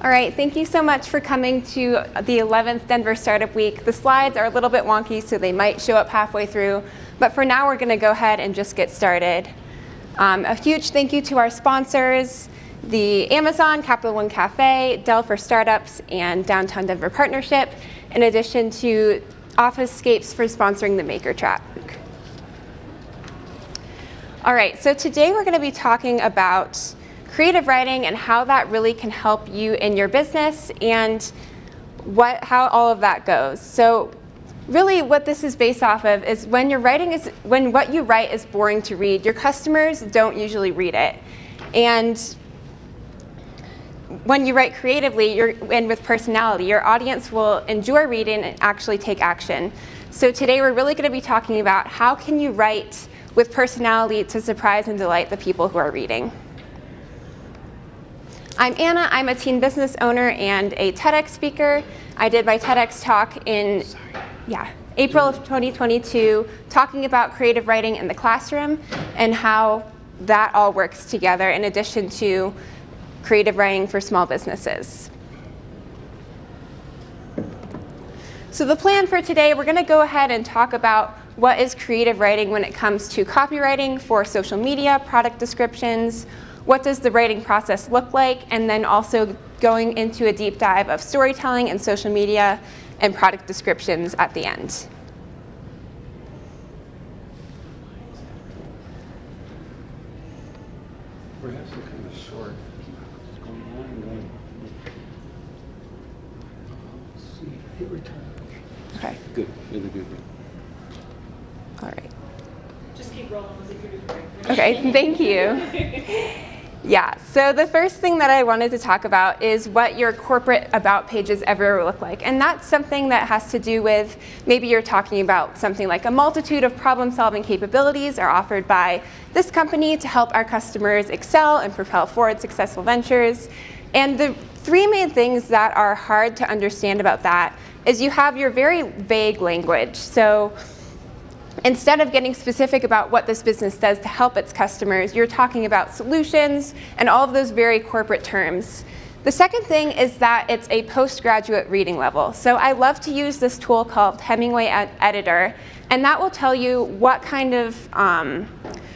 All right, thank you so much for coming to the 11th Denver Startup Week. The slides are a little bit wonky, so they might show up halfway through. But for now, we're going to go ahead and just get started. A huge thank you to our sponsors, the Amazon, Capital One Cafe, Dell for Startups, and Downtown Denver Partnership, in addition to Officescapes for sponsoring the Maker Track. All right, so today we're going to be talking about creative writing and how that really can help you in your business and how all of that goes. So really what this is based off of is when what you write is boring to read, your customers don't usually read it. And when you write creatively and with personality, your audience will enjoy reading and actually take action. So today we're really going to be talking about how can you write with personality to surprise and delight the people who are reading. I'm Anna. I'm a teen business owner and a TEDx speaker. I did my TEDx talk in April of 2022, talking about creative writing in the classroom and how that all works together in addition to creative writing for small businesses. So the plan for today, we're going to go ahead and talk about what is creative writing when it comes to copywriting for social media, product descriptions, what does the writing process look like, and then also going into a deep dive of storytelling and social media and product descriptions at the end. Perhaps they're kind of short. What's going on? Let's see. Hit return. Okay. Good. Really good. All right. Just keep rolling with it. Okay, thank you. Yeah, so the first thing that I wanted to talk about is what your corporate about pages ever look like. And that's something that has to do with maybe you're talking about something like a multitude of problem-solving capabilities are offered by this company to help our customers excel and propel forward successful ventures. And the three main things that are hard to understand about that is you have your very vague language. So instead of getting specific about what this business does to help its customers, you're talking about solutions and all of those very corporate terms. The second thing is that it's a postgraduate reading level. So I love to use this tool called Hemingway Editor, and that will tell you what kind of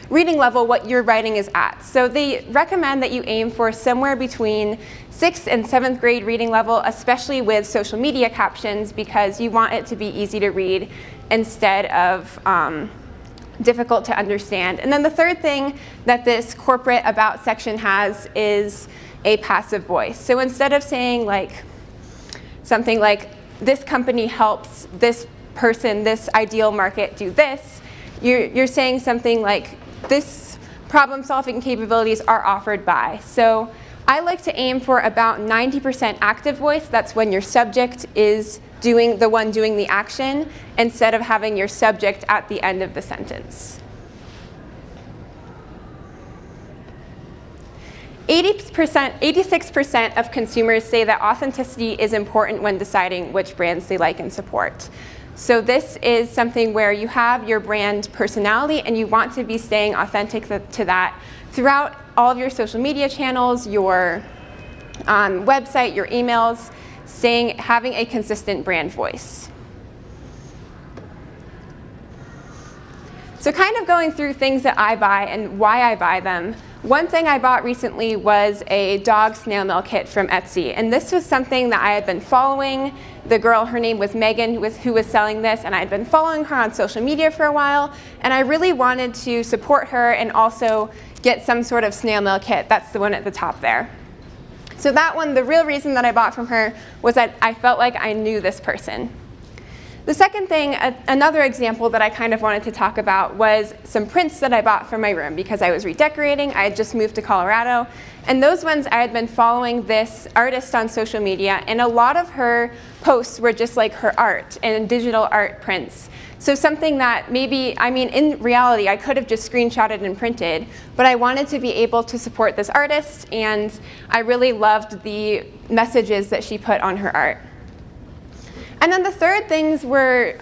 reading level what your writing is at. So they recommend that you aim for somewhere between 6th and 7th grade reading level, especially with social media captions, because you want it to be easy to read instead of difficult to understand. And then the third thing that this corporate about section has is a passive voice. So instead of saying something like, this company helps this person, this ideal market do this, you're saying something like, this problem-solving capabilities are offered by. So I like to aim for about 90% active voice. That's when your subject is the one doing the action, instead of having your subject at the end of the sentence. 86% of consumers say that authenticity is important when deciding which brands they like and support. So this is something where you have your brand personality and you want to be staying authentic to that throughout all of your social media channels, your website, your emails, having a consistent brand voice. So kind of going through things that I buy and why I buy them. One thing I bought recently was a dog snail mail kit from Etsy. And this was something that I had been following. The girl, her name was Megan, who was selling this, and I had been following her on social media for a while. And I really wanted to support her and also get some sort of snail mail kit. That's the one at the top there. So that one, the real reason that I bought from her was that I felt like I knew this person. The second thing, another example that I kind of wanted to talk about was some prints that I bought for my room because I was redecorating. I had just moved to Colorado. And those ones, I had been following this artist on social media, and a lot of her posts were just like her art and digital art prints. So something that in reality, I could have just screenshotted and printed, but I wanted to be able to support this artist, and I really loved the messages that she put on her art. And then the third things were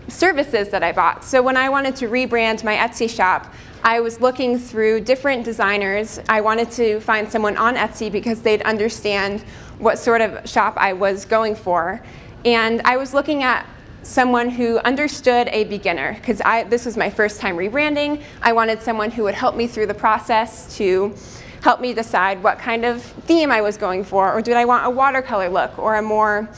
services that I bought. So when I wanted to rebrand my Etsy shop, I was looking through different designers. I wanted to find someone on Etsy because they'd understand what sort of shop I was going for. And I was looking at someone who understood a beginner, because this was my first time rebranding. I wanted someone who would help me through the process to help me decide what kind of theme I was going for, or did I want a watercolor look or a more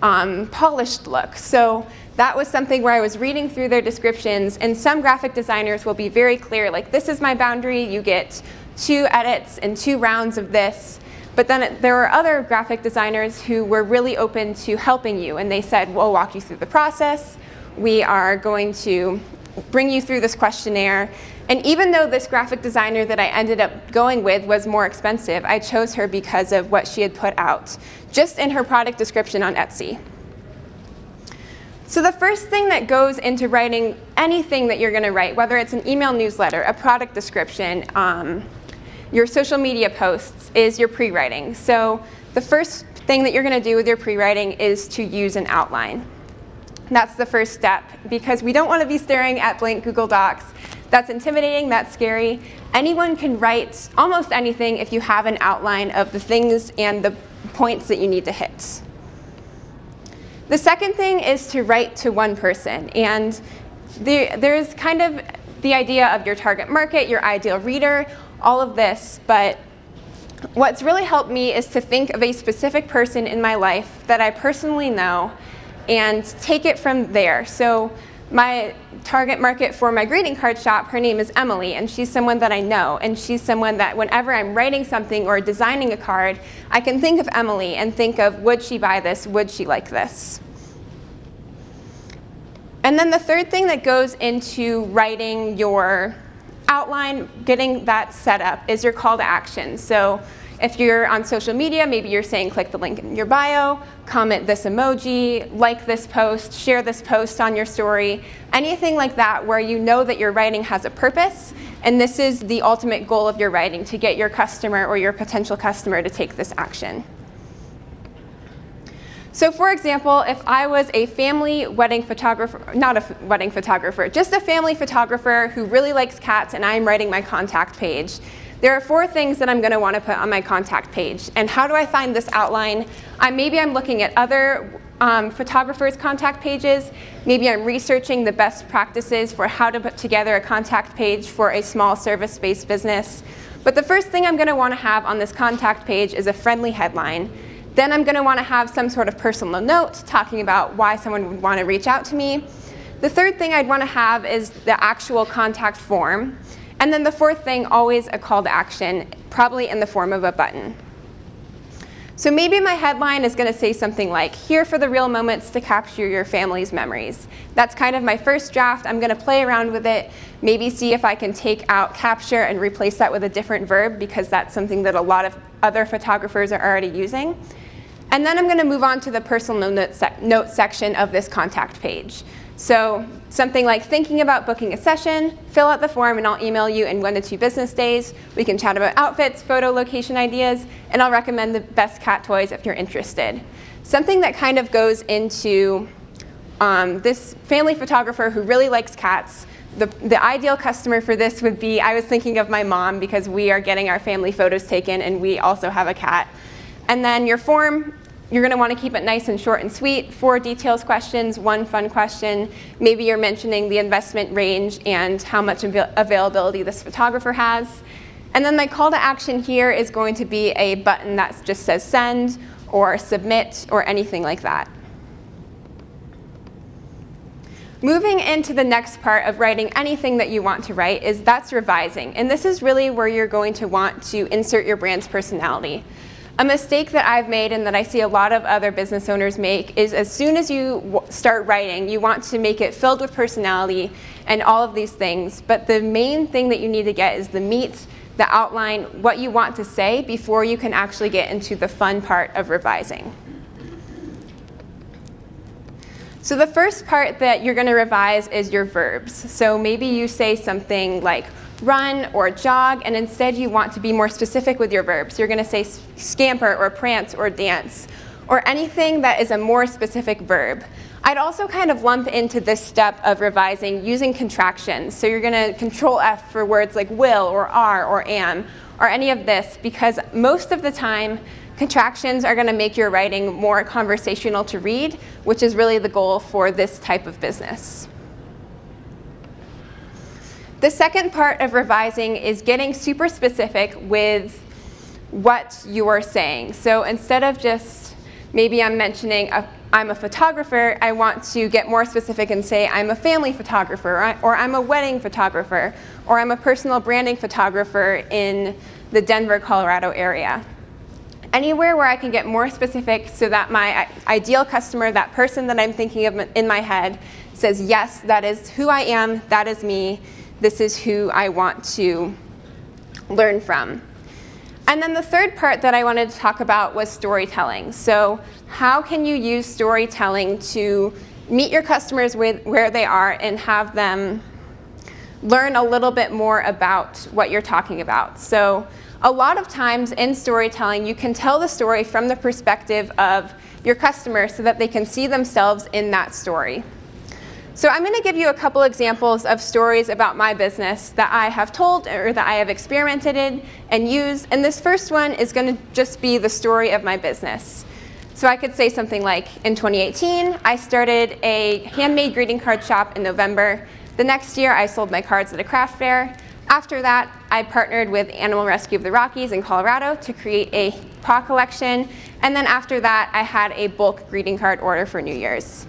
polished look. So that was something where I was reading through their descriptions, and some graphic designers will be very clear, like, this is my boundary, you get 2 edits and 2 rounds of this. But then there were other graphic designers who were really open to helping you, and they said, we'll walk you through the process, we are going to bring you through this questionnaire. And even though this graphic designer that I ended up going with was more expensive, I chose her because of what she had put out just in her product description on Etsy. So the first thing that goes into writing anything that you're going to write, whether it's an email newsletter, a product description, your social media posts, is your pre-writing. So the first thing that you're going to do with your pre-writing is to use an outline. That's the first step, because we don't want to be staring at blank Google Docs. That's intimidating, that's scary. Anyone can write almost anything if you have an outline of the things and the points that you need to hit. The second thing is to write to one person. And there's kind of the idea of your target market, your ideal reader, all of this. But what's really helped me is to think of a specific person in my life that I personally know and take it from there. So my target market for my greeting card shop, her name is Emily, and she's someone that I know, and she's someone that whenever I'm writing something or designing a card, I can think of Emily and think of, would she buy this, would she like this? And then the third thing that goes into writing your outline, getting that set up, is your call to action. So if you're on social media, maybe you're saying click the link in your bio, comment this emoji, like this post, share this post on your story, anything like that where you know that your writing has a purpose, and this is the ultimate goal of your writing, to get your customer or your potential customer to take this action. So for example, if I was a family wedding photographer, not a wedding photographer, just a family photographer who really likes cats, and I'm writing my contact page, there are 4 things that I'm going to want to put on my contact page. And how do I find this outline? Maybe I'm looking at other photographers' contact pages. Maybe I'm researching the best practices for how to put together a contact page for a small service-based business. But the first thing I'm going to want to have on this contact page is a friendly headline. Then I'm going to want to have some sort of personal note talking about why someone would want to reach out to me. The third thing I'd want to have is the actual contact form. And then the fourth thing, always a call to action, probably in the form of a button. So maybe my headline is going to say something like, here for the real moments to capture your family's memories. That's kind of my first draft. I'm going to play around with it, maybe see if I can take out capture and replace that with a different verb, because that's something that a lot of other photographers are already using. And then I'm going to move on to the personal note section of this contact page. So something like, thinking about booking a session, fill out the form and I'll email you in 1 to 2 business days. We can chat about outfits, photo location ideas, and I'll recommend the best cat toys if you're interested. Something that kind of goes into this family photographer who really likes cats. The ideal customer for this would be, I was thinking of my mom, because we are getting our family photos taken and we also have a cat. And then your form, you're going to want to keep it nice and short and sweet. 4 details questions, 1 fun question. Maybe you're mentioning the investment range and how much availability this photographer has. And then my call to action here is going to be a button that just says send or submit or anything like that. Moving into the next part of writing anything that you want to write is that's revising. And this is really where you're going to want to insert your brand's personality. A mistake that I've made and that I see a lot of other business owners make is, as soon as you start writing, you want to make it filled with personality and all of these things. But the main thing that you need to get is the meat, the outline, what you want to say before you can actually get into the fun part of revising. So the first part that you're going to revise is your verbs. So maybe you say something like run or jog, and instead you want to be more specific with your verbs. You're going to say scamper or prance or dance, or anything that is a more specific verb. I'd also kind of lump into this step of revising using contractions. So you're going to Control F for words like will or are or am or any of this, because most of the time Contractions are going to make your writing more conversational to read, which is really the goal for this type of business. The second part of revising is getting super specific with what you're saying. So instead of just, maybe I'm mentioning I'm a photographer, I want to get more specific and say I'm a family photographer, or I'm a wedding photographer, or I'm a personal branding photographer in the Denver, Colorado area. Anywhere where I can get more specific so that my ideal customer, that person that I'm thinking of in my head, says, yes, that is who I am, that is me, this is who I want to learn from. And then the third part that I wanted to talk about was storytelling. So how can you use storytelling to meet your customers where they are and have them learn a little bit more about what you're talking about? So a lot of times in storytelling, you can tell the story from the perspective of your customer so that they can see themselves in that story. So I'm going to give you a couple examples of stories about my business that I have told or that I have experimented in and used. And this first one is going to just be the story of my business. So I could say something like, in 2018, I started a handmade greeting card shop in November. The next year, I sold my cards at a craft fair. After that, I partnered with Animal Rescue of the Rockies in Colorado to create a paw collection. And then after that, I had a bulk greeting card order for New Year's.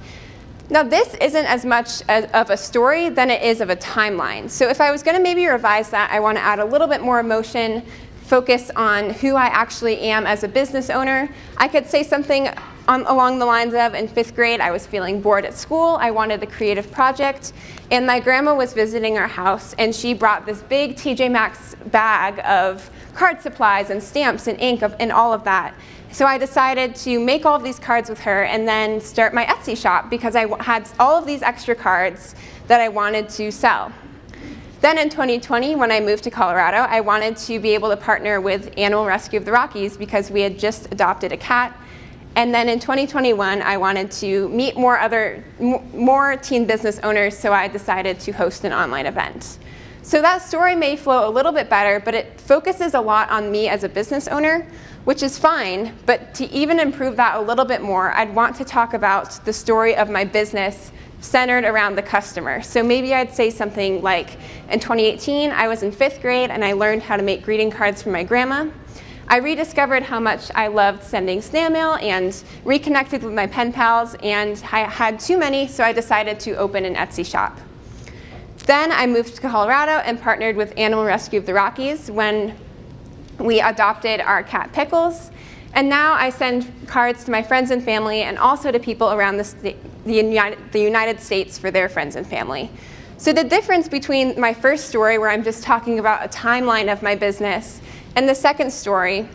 Now, this isn't as much of a story than it is of a timeline. So if I was going to maybe revise that, I want to add a little bit more emotion, focus on who I actually am as a business owner. I could say something along the lines of, in 5th grade, I was feeling bored at school. I wanted a creative project. And my grandma was visiting our house, and she brought this big TJ Maxx bag of card supplies and stamps and ink and all of that. So I decided to make all of these cards with her and then start my Etsy shop because I had all of these extra cards that I wanted to sell. Then in 2020, when I moved to Colorado, I wanted to be able to partner with Animal Rescue of the Rockies because we had just adopted a cat. And then in 2021, I wanted to meet more teen business owners, so I decided to host an online event. So that story may flow a little bit better, but it focuses a lot on me as a business owner, which is fine, but to even improve that a little bit more, I'd want to talk about the story of my business centered around the customer. So maybe I'd say something like, in 2018, I was in 5th grade and I learned how to make greeting cards for my grandma. I rediscovered how much I loved sending snail mail and reconnected with my pen pals, and I had too many, so I decided to open an Etsy shop. Then I moved to Colorado and partnered with Animal Rescue of the Rockies when we adopted our cat Pickles. And now I send cards to my friends and family and also to people around the United States for their friends and family. So the difference between my first story, where I'm just talking about a timeline of my business, and the second story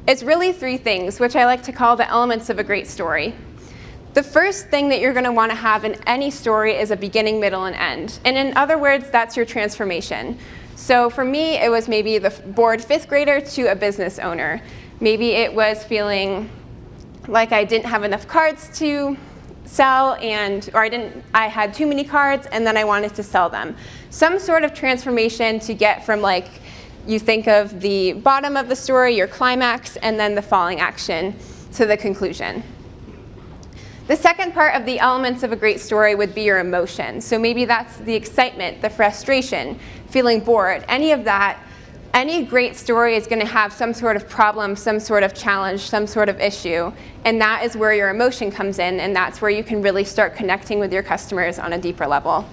is really 3 things, which I like to call the elements of a great story. The first thing that you're going to want to have in any story is a beginning, middle, and end. And in other words, that's your transformation. So for me, it was maybe the bored 5th grader to a business owner. Maybe it was feeling like I didn't have enough cards to sell, or I had too many cards, and then I wanted to sell them. Some sort of transformation to get from, like, you think of the bottom of the story, your climax, and then the falling action to the conclusion. The second part of the elements of a great story would be your emotion. So maybe that's the excitement, the frustration, feeling bored, any of that. Any great story is going to have some sort of problem, some sort of challenge, some sort of issue, and that is where your emotion comes in, and that's where you can really start connecting with your customers on a deeper level.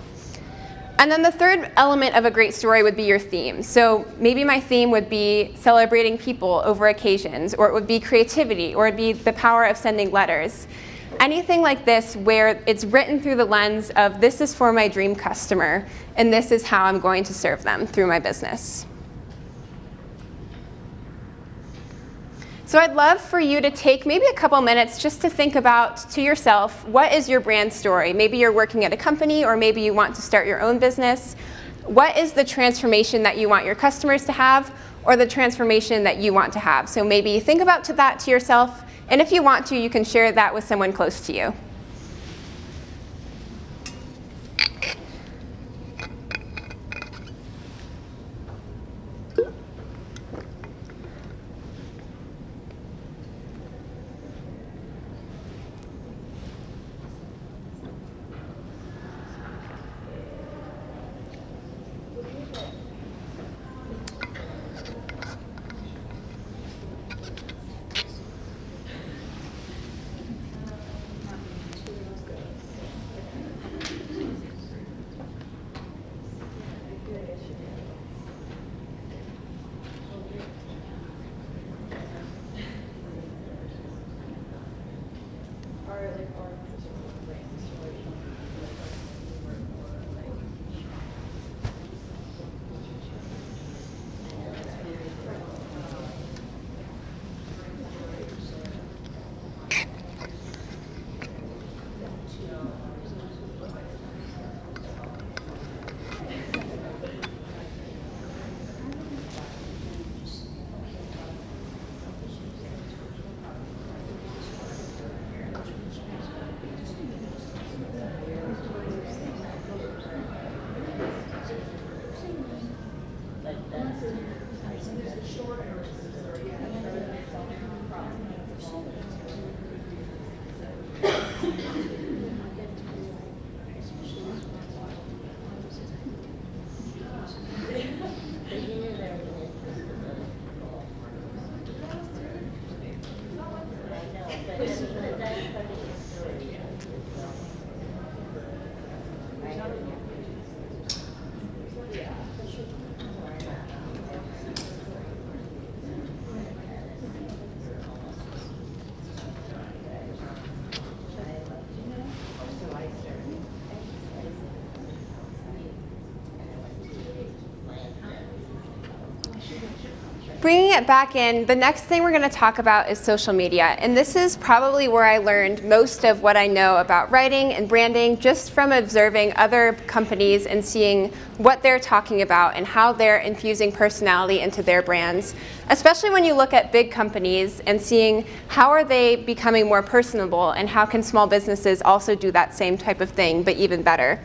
And then the third element of a great story would be your theme. So maybe my theme would be celebrating people over occasions, or it would be creativity, or it would be the power of sending letters. Anything like this where it's written through the lens of, this is for my dream customer, and this is how I'm going to serve them through my business. So I'd love for you to take maybe a couple minutes just to think about to yourself, what is your brand story? Maybe you're working at a company, or maybe you want to start your own business. What is the transformation that you want your customers to have, or the transformation that you want to have? So maybe think about that to yourself, and if you want to, you can share that with someone close to you. Bringing it back in, the next thing we're going to talk about is social media. And this is probably where I learned most of what I know about writing and branding, just from observing other companies and seeing what they're talking about and how they're infusing personality into their brands. Especially when you look at big companies and seeing how are they becoming more personable, and how can small businesses also do that same type of thing, but even better.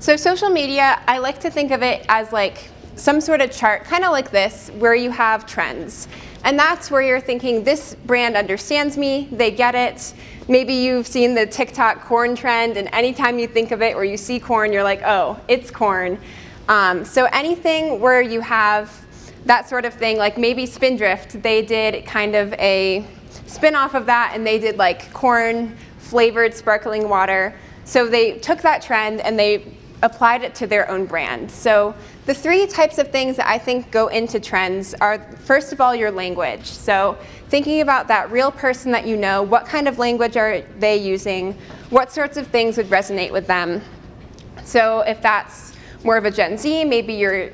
So social media, I like to think of it as like some sort of chart, kind of like this, where you have trends. And that's where you're thinking, this brand understands me, they get it. Maybe you've seen the TikTok corn trend, and anytime you think of it or you see corn, you're like, oh, it's corn. So anything where you have that sort of thing, like maybe Spindrift, they did kind of a spin-off of that, and they did like corn flavored sparkling water. So they took that trend and they applied it to their own brand. So the three types of things that I think go into trends are, first of all, your language. So thinking about that real person that you know, what kind of language are they using, what sorts of things would resonate with them. So if that's more of a Gen Z, maybe you're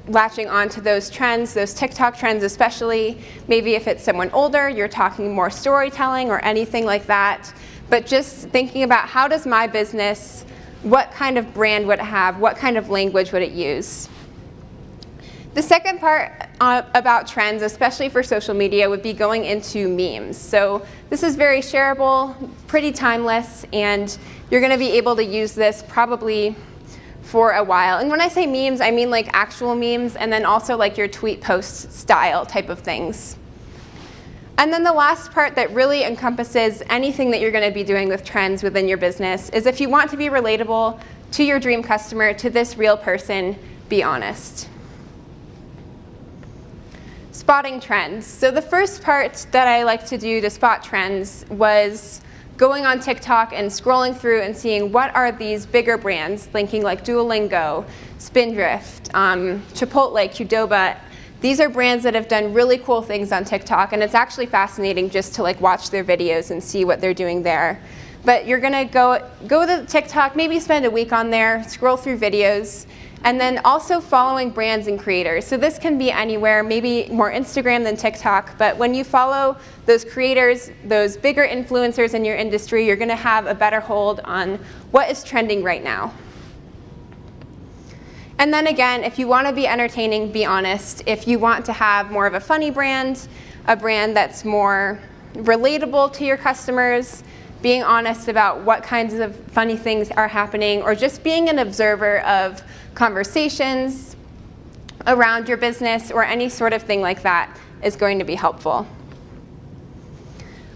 latching onto those trends, those TikTok trends especially. Maybe if it's someone older, you're talking more storytelling or anything like that. But just thinking about, how does my business, what kind of brand would it have? What kind of language would it use? The second part about trends, especially for social media, would be going into memes. So this is very shareable, pretty timeless, and you're going to be able to use this probably for a while. And when I say memes, I mean like actual memes, and then also like your tweet post style type of things. And then the last part that really encompasses anything that you're going to be doing with trends within your business is, if you want to be relatable to your dream customer, to this real person, be honest. Spotting trends. So the first part that I like to do to spot trends was going on TikTok and scrolling through and seeing what are these bigger brands, thinking like Duolingo, Spindrift, Chipotle, Qdoba. These are brands that have done really cool things on TikTok, and it's actually fascinating just to like watch their videos and see what they're doing there. But you're gonna go to TikTok, maybe spend a week on there, scroll through videos, and then also following brands and creators. So this can be anywhere, maybe more Instagram than TikTok, but when you follow those creators, those bigger influencers in your industry, you're gonna have a better hold on what is trending right now. And then again, if you want to be entertaining, be honest. If you want to have more of a funny brand, a brand that's more relatable to your customers, being honest about what kinds of funny things are happening, or just being an observer of conversations around your business or any sort of thing like that is going to be helpful.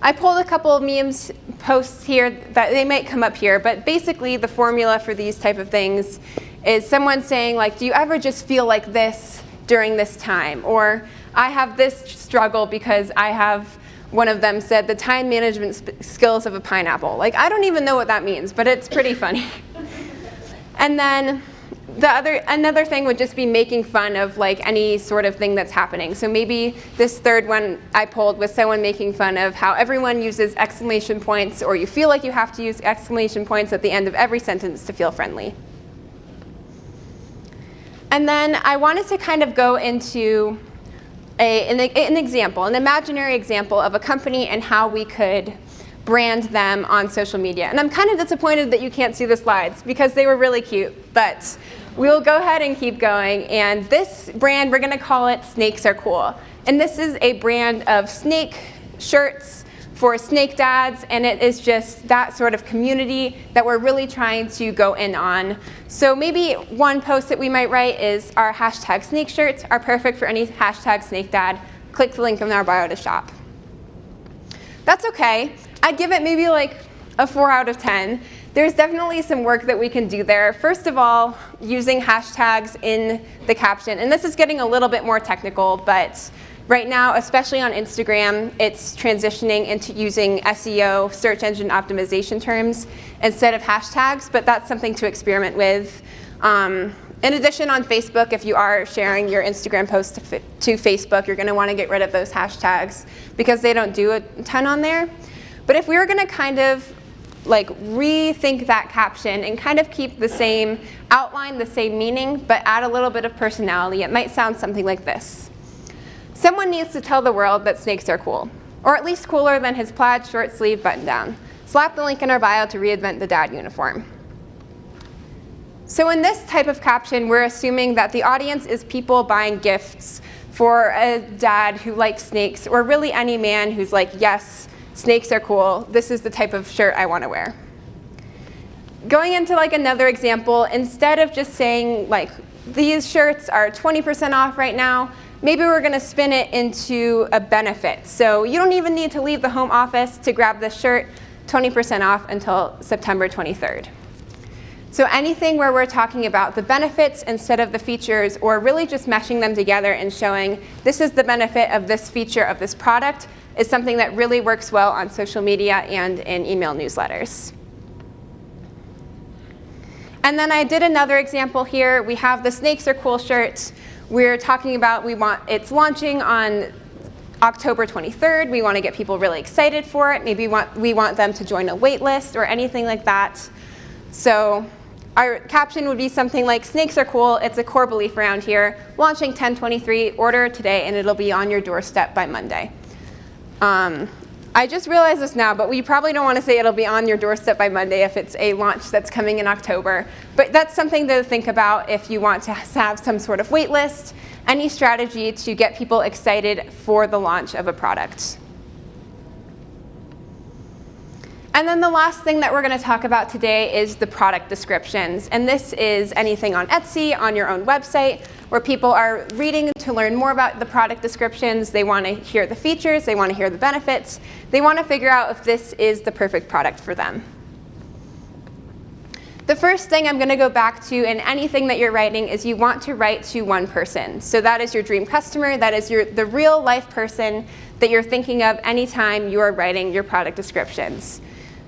I pulled a couple of memes posts here that they might come up here, but basically the formula for these type of things is someone saying like, do you ever just feel like this during this time? Or I have this struggle because I have, one of them said, the time management skills of a pineapple. Like, I don't even know what that means, but it's pretty funny. And then another thing would just be making fun of like any sort of thing that's happening. So maybe this third one I pulled was someone making fun of how everyone uses exclamation points, or you feel like you have to use exclamation points at the end of every sentence to feel friendly. And then I wanted to kind of go into an example, an imaginary example of a company and how we could brand them on social media. And I'm kind of disappointed that you can't see the slides because they were really cute, but we'll go ahead and keep going. And this brand, we're going to call it Snakes Are Cool. And this is a brand of snake shirts for snake dads, and it is just that sort of community that we're really trying to go in on. So maybe one post that we might write is our hashtag snake shirts are perfect for any hashtag snake dad. Click the link in our bio to shop. That's okay. I'd give it maybe like a 4 out of 10. There's definitely some work that we can do there. First of all, using hashtags in the caption, and this is getting a little bit more technical, but right now, especially on Instagram, it's transitioning into using SEO, search engine optimization terms, instead of hashtags, but that's something to experiment with. In addition, on Facebook, if you are sharing your Instagram post to Facebook, you're going to want to get rid of those hashtags because they don't do a ton on there. But if we were going to kind of like rethink that caption and kind of keep the same outline, the same meaning, but add a little bit of personality, it might sound something like this. Someone needs to tell the world that snakes are cool, or at least cooler than his plaid short sleeve button down. Slap the link in our bio to reinvent the dad uniform. So in this type of caption, we're assuming that the audience is people buying gifts for a dad who likes snakes, or really any man who's like, yes, snakes are cool. This is the type of shirt I want to wear. Going into like another example, instead of just saying like, these shirts are 20% off right now, maybe we're going to spin it into a benefit. So you don't even need to leave the home office to grab this shirt, 20% off until September 23rd. So anything where we're talking about the benefits instead of the features, or really just meshing them together and showing this is the benefit of this feature of this product, is something that really works well on social media and in email newsletters. And then I did another example here. We have the Snakes Are Cool shirt. We're talking about it's launching on October 23rd. We want to get people really excited for it. Maybe we want them to join a wait list or anything like that. So our caption would be something like, snakes are cool, it's a core belief around here, launching 10/23, order today and it'll be on your doorstep by Monday. I just realized this now, but we probably don't want to say it'll be on your doorstep by Monday if it's a launch that's coming in October. But that's something to think about if you want to have some sort of wait list, any strategy to get people excited for the launch of a product. And then the last thing that we're going to talk about today is the product descriptions. And this is anything on Etsy, on your own website, where people are reading to learn more about the product descriptions. They want to hear the features, they want to hear the benefits. They want to figure out if this is the perfect product for them. The first thing I'm going to go back to in anything that you're writing is you want to write to one person. So that is your dream customer, that is the real life person that you're thinking of anytime you are writing your product descriptions.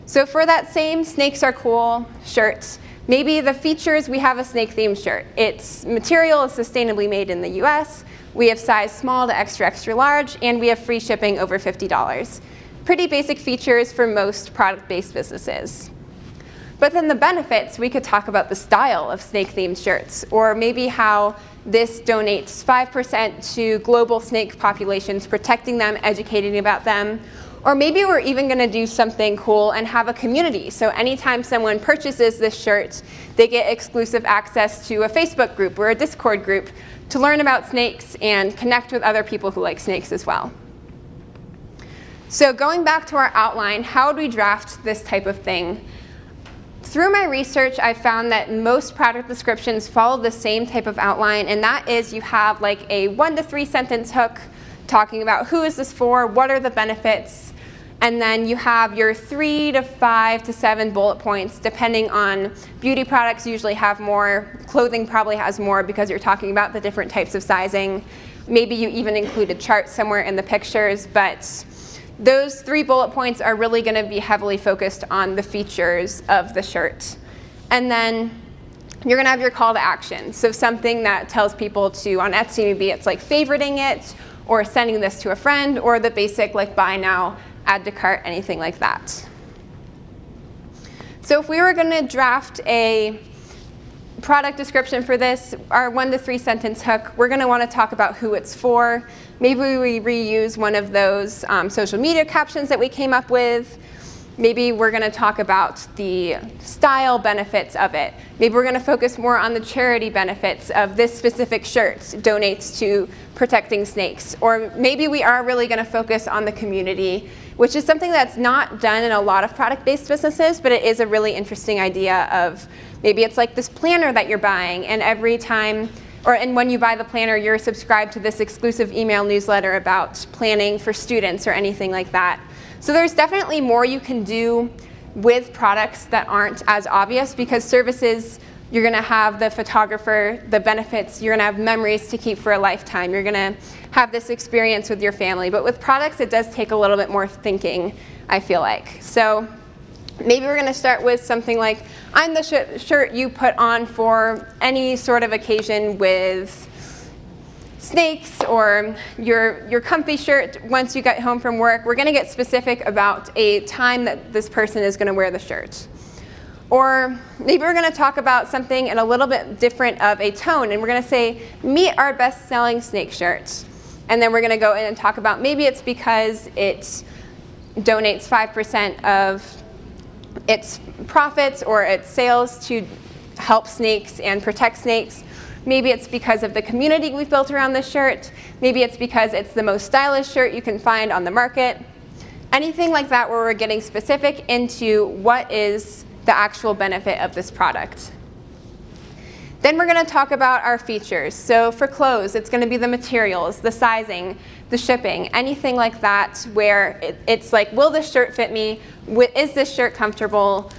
So for that same Snakes Are Cool shirt, maybe the features, we have a snake themed shirt. Its material is sustainably made in the US. We have size small to extra, extra large, and we have free shipping over $50. Pretty basic features for most product-based businesses. But then the benefits, we could talk about the style of snake themed shirts, or maybe how this donates 5% to global snake populations, protecting them, educating about them. Or maybe we're even going to do something cool and have a community. So anytime someone purchases this shirt, they get exclusive access to a Facebook group or a Discord group to learn about snakes and connect with other people who like snakes as well. So going back to our outline, how do we draft this type of thing? Through my research, I found that most product descriptions follow the same type of outline, and that is you have like a 1 to 3 sentence hook talking about who is this for, what are the benefits, and then you have your 3 to 5 to 7 bullet points, depending on beauty products usually have more, clothing probably has more because you're talking about the different types of sizing. Maybe you even include a chart somewhere in the pictures, but those 3 bullet points are really going to be heavily focused on the features of the shirt. And then you're going to have your call to action. So something that tells people to, on Etsy, maybe it's like favoriting it, or sending this to a friend, or the basic like buy now, add to cart, anything like that. So if we were going to draft a product description for this, our 1 to 3 sentence hook, we're going to want to talk about who it's for. Maybe we reuse one of those social media captions that we came up with. Maybe we're going to talk about the style benefits of it. Maybe we're going to focus more on the charity benefits of this specific shirt donates to protecting snakes. Or maybe we are really going to focus on the community, which is something that's not done in a lot of product-based businesses, but it is a really interesting idea of maybe it's like this planner that you're buying, and every time, and when you buy the planner, you're subscribed to this exclusive email newsletter about planning for students or anything like that. So there's definitely more you can do with products that aren't as obvious, because services, you're going to have the photographer, the benefits, you're going to have memories to keep for a lifetime, you're going to have this experience with your family. But with products, it does take a little bit more thinking, I feel like. So maybe we're going to start with something like, I'm the shirt you put on for any sort of occasion with snakes, or your comfy shirt once you get home from work. We're going to get specific about a time that this person is going to wear the shirt. Or maybe we're going to talk about something in a little bit different of a tone, and we're going to say, meet our best-selling snake shirts. And then we're going to go in and talk about maybe it's because it donates 5% of its profits or its sales to help snakes and protect snakes. Maybe it's because of the community we've built around this shirt. Maybe it's because it's the most stylish shirt you can find on the market. Anything like that where we're getting specific into what is the actual benefit of this product. Then we're going to talk about our features. So for clothes, it's going to be the materials, the sizing, the shipping, anything like that where it's like, will this shirt fit me? Is this shirt comfortable?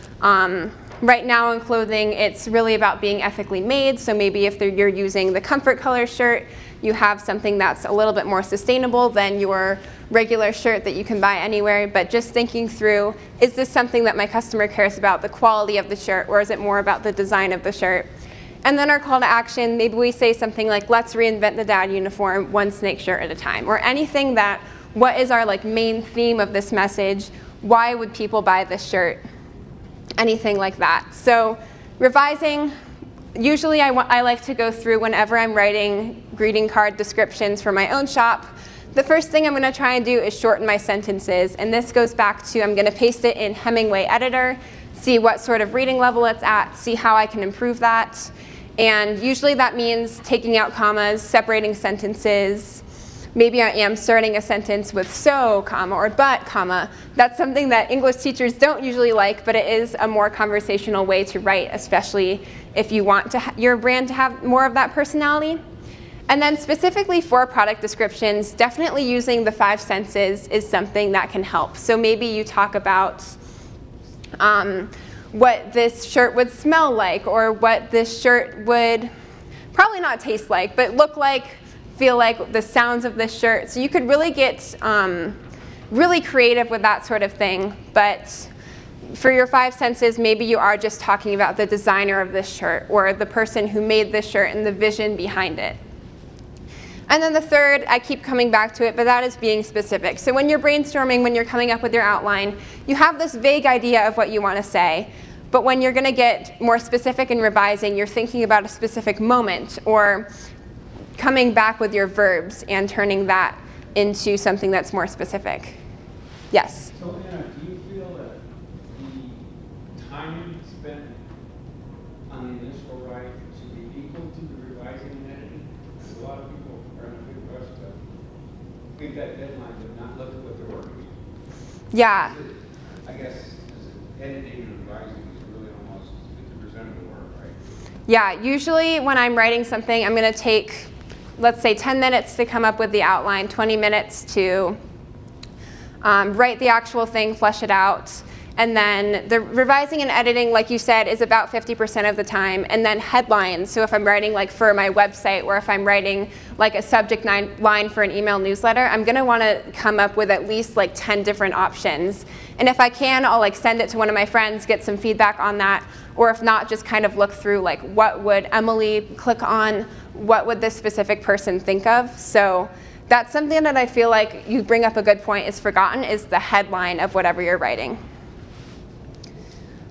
Right now in clothing, it's really about being ethically made. So maybe if you're using the comfort color shirt, you have something that's a little bit more sustainable than your regular shirt that you can buy anywhere. But just thinking through, is this something that my customer cares about, the quality of the shirt, or is it more about the design of the shirt? And then our call to action, maybe we say something like, let's reinvent the dad uniform one snake shirt at a time, or anything that, what is our main theme of this message? Why would people buy this shirt? Anything like that. So revising, usually I like to go through whenever I'm writing greeting card descriptions for my own shop. The first thing I'm going to try and do is shorten my sentences, and this goes back to I'm going to paste it in Hemingway Editor, see what sort of reading level it's at, see how I can improve that. And usually that means taking out commas, separating sentences. Maybe I am starting a sentence with so, comma, or but, comma. That's something that English teachers don't usually like, but it is a more conversational way to write, especially if you want your brand to have more of that personality. And then specifically for product descriptions, definitely using the 5 senses is something that can help. So maybe you talk about what this shirt would smell like, or what this shirt would probably not taste like, but look like, feel like, the sounds of this shirt. So you could really get really creative with that sort of thing. But for your 5 senses, maybe you are just talking about the designer of this shirt, or the person who made this shirt and the vision behind it. And then the third, I keep coming back to it, but that is being specific. So when you're brainstorming, when you're coming up with your outline, you have this vague idea of what you want to say. But when you're going to get more specific in revising, you're thinking about a specific moment, or coming back with your verbs and turning that into something that's more specific. Yes? So Anna, do you feel that the time spent on the initial write should be equal to the revising and editing? Because a lot of people are in a big rush to meet that deadline but not look at what they're working on. Yeah. I guess editing and revising is really almost 50% of the work, right? Yeah, usually when I'm writing something, I'm going to take, let's say, 10 minutes to come up with the outline, 20 minutes to write the actual thing, flesh it out. And then the revising and editing, like you said, is about 50% of the time. And then headlines, so if I'm writing for my website, or if I'm writing a subject line for an email newsletter, I'm going to want to come up with at least 10 different options. And if I can, I'll send it to one of my friends, get some feedback on that. Or if not, just kind of look through what would Emily click on, what would this specific person think of. So that's something that I feel like you bring up a good point is forgotten, is the headline of whatever you're writing.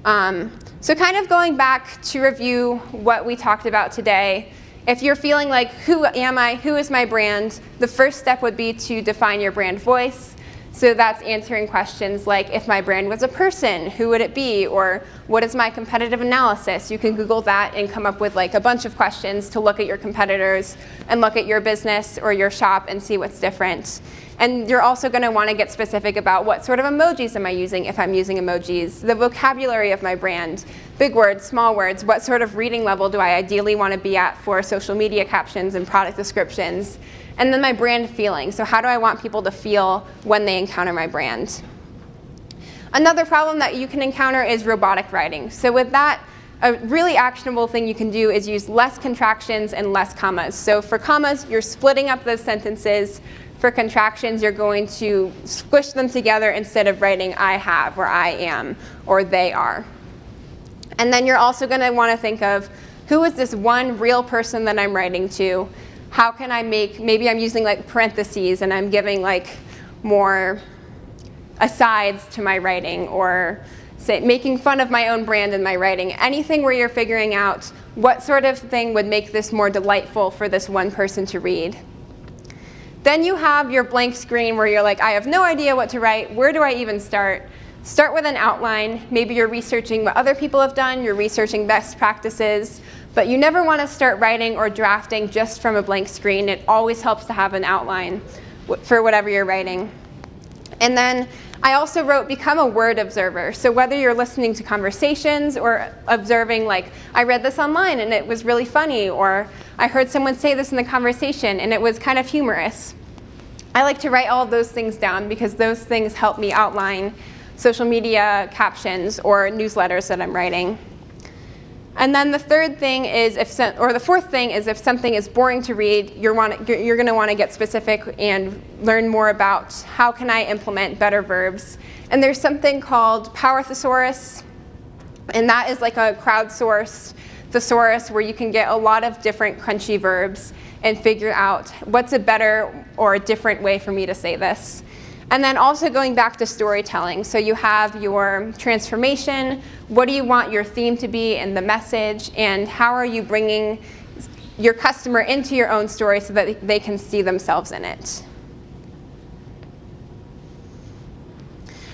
So kind of going back to review what we talked about today, if you're feeling like, who am I, who is my brand, the first step would be to define your brand voice. So that's answering questions like, if my brand was a person, who would it be? Or what is my competitive analysis? You can Google that and come up with like a bunch of questions to look at your competitors and look at your business or your shop and see what's different. And you're also going to want to get specific about what sort of emojis am I using if I'm using emojis, the vocabulary of my brand, big words, small words, what sort of reading level do I ideally want to be at for social media captions and product descriptions, and then my brand feeling. So how do I want people to feel when they encounter my brand? Another problem that you can encounter is robotic writing. So with that, a really actionable thing you can do is use less contractions and less commas. So for commas, you're splitting up those sentences. For contractions, you're going to squish them together instead of writing I have, or I am, or they are. And then you're also going to want to think of, who is this one real person that I'm writing to? How can I make, maybe I'm using like parentheses and I'm giving like more asides to my writing, or say, making fun of my own brand in my writing. Anything where you're figuring out what sort of thing would make this more delightful for this one person to read. Then you have your blank screen where you're like, I have no idea what to write. Where do I even start? Start with an outline. Maybe you're researching what other people have done. You're researching best practices. But you never want to start writing or drafting just from a blank screen. It always helps to have an outline for whatever you're writing. And then I also wrote, become a word observer. So whether you're listening to conversations or observing, like, I read this online and it was really funny, or I heard someone say this in the conversation and it was kind of humorous. I like to write all of those things down because those things help me outline social media captions or newsletters that I'm writing. And then the third thing is, the fourth thing is, if something is boring to read, you're going to want to get specific and learn more about how can I implement better verbs. And there's something called Power Thesaurus, and that is like a crowdsourced thesaurus where you can get a lot of different crunchy verbs and figure out what's a better or a different way for me to say this. And then also going back to storytelling. So you have your transformation, what do you want your theme to be and the message, and how are you bringing your customer into your own story so that they can see themselves in it.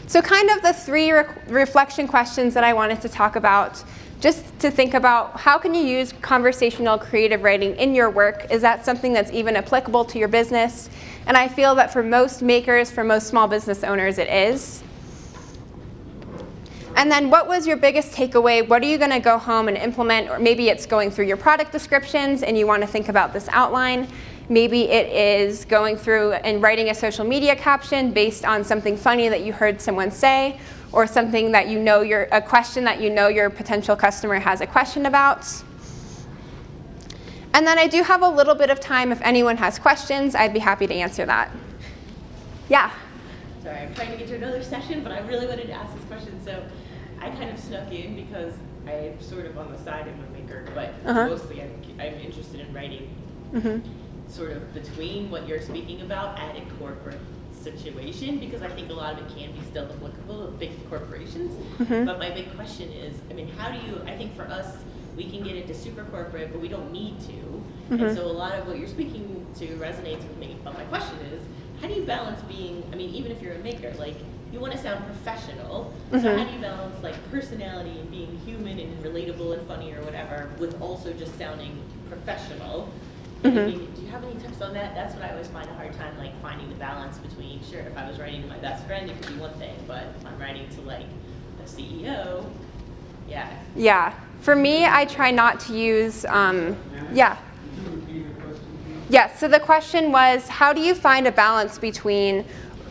So kind of the three reflection questions that I wanted to talk about, just to think about how can you use conversational creative writing in your work? Is that something that's even applicable to your business? And I feel that for most makers, for most small business owners, it is. And then what was your biggest takeaway? What are you going to go home and implement? Or maybe it's going through your product descriptions and you want to think about this outline. Maybe it is going through and writing a social media caption based on something funny that you heard someone say, or something that a question that you know your potential customer has a question about. And then I do have a little bit of time. If anyone has questions, I'd be happy to answer that. Yeah? Sorry, I'm trying to get to another session, but I really wanted to ask this question. So I kind of snuck in because I'm sort of on the side of a maker, but mostly I'm interested in writing sort of between what you're speaking about at a corporate situation, because I think a lot of it can be still applicable to big corporations. But my big question is, I mean, how do you, I think for us, we can get into super corporate, but we don't need to. And so a lot of what you're speaking to resonates with me. But my question is, how do you balance being, I mean, even if you're a maker, like, you want to sound professional. So how do you balance, like, personality and being human and relatable and funny or whatever with also just sounding professional? Do you have any tips on that? That's what I always find a hard time, like, finding the balance between, sure, if I was writing to my best friend, it could be one thing, but if I'm writing to, like, a CEO, yeah. For me, I try not to use, Yes, so the question was, how do you find a balance between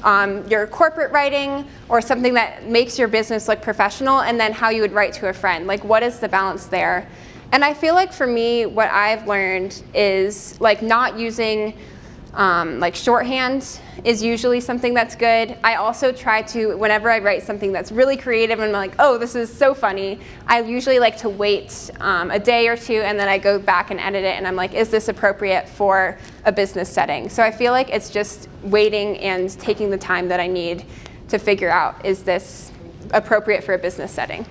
your corporate writing or something that makes your business look professional, and then how you would write to a friend? Like, what is the balance there? And I feel like for me, what I've learned is, like, not using like shorthand is usually something that's good. I also try to, whenever I write something that's really creative and I'm like, oh, this is so funny, I usually like to wait a day or two, and then I go back and edit it, and I'm like, is this appropriate for a business setting? So I feel like it's just waiting and taking the time that I need to figure out, is this appropriate for a business setting?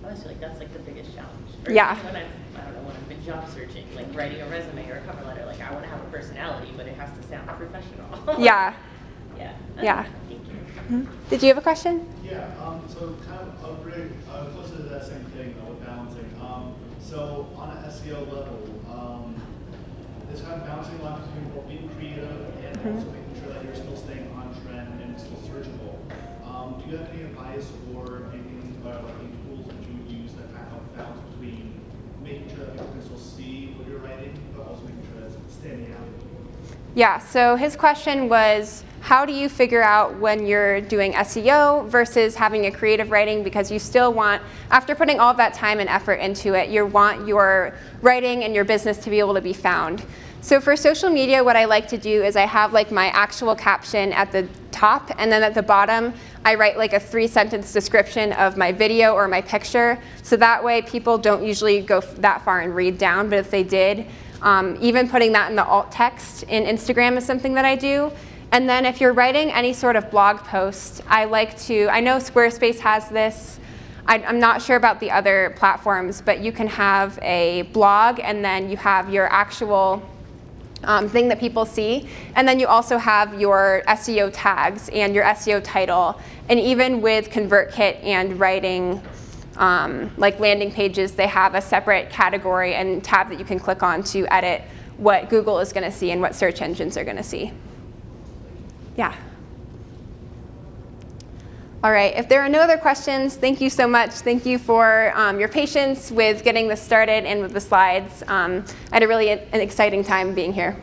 I always feel like that's, like, the biggest challenge. Or yeah. When I've been job searching, like writing a resume or a cover letter, like, I want to have a personality, but it has to sound professional. Yeah. Yeah. Yeah. Thank you. Did you have a question? Yeah, so kind of upgrade, closer to that same thing with balancing. So on an SEO level, it's kind of balancing a lot between both being creative and also making sure that you're still staying on trend and still searchable. Do you have any advice or anything like any tools that you would use that kind of help balance between making sure that people can still see what you're writing, but also making sure that it's standing out? Yeah, so his question was, how do you figure out when you're doing SEO versus having a creative writing, because you still want, after putting all of that time and effort into it, you want your writing and your business to be able to be found. So for social media, what I like to do is I have like my actual caption at the top, and then at the bottom, I write like a 3-sentence description of my video or my picture. So that way people don't usually go that far and read down, but if they did, even putting that in the alt text in Instagram is something that I do. And then if you're writing any sort of blog post, I know Squarespace has this. I'm not sure about the other platforms, but you can have a blog and then you have your actual thing that people see. And then you also have your SEO tags and your SEO title. And even with ConvertKit and writing like landing pages, they have a separate category and tab that you can click on to edit what Google is going to see and what search engines are going to see. Yeah. All right, if there are no other questions, thank you so much. Thank you for your patience with getting this started and with the slides. I had a really an exciting time being here.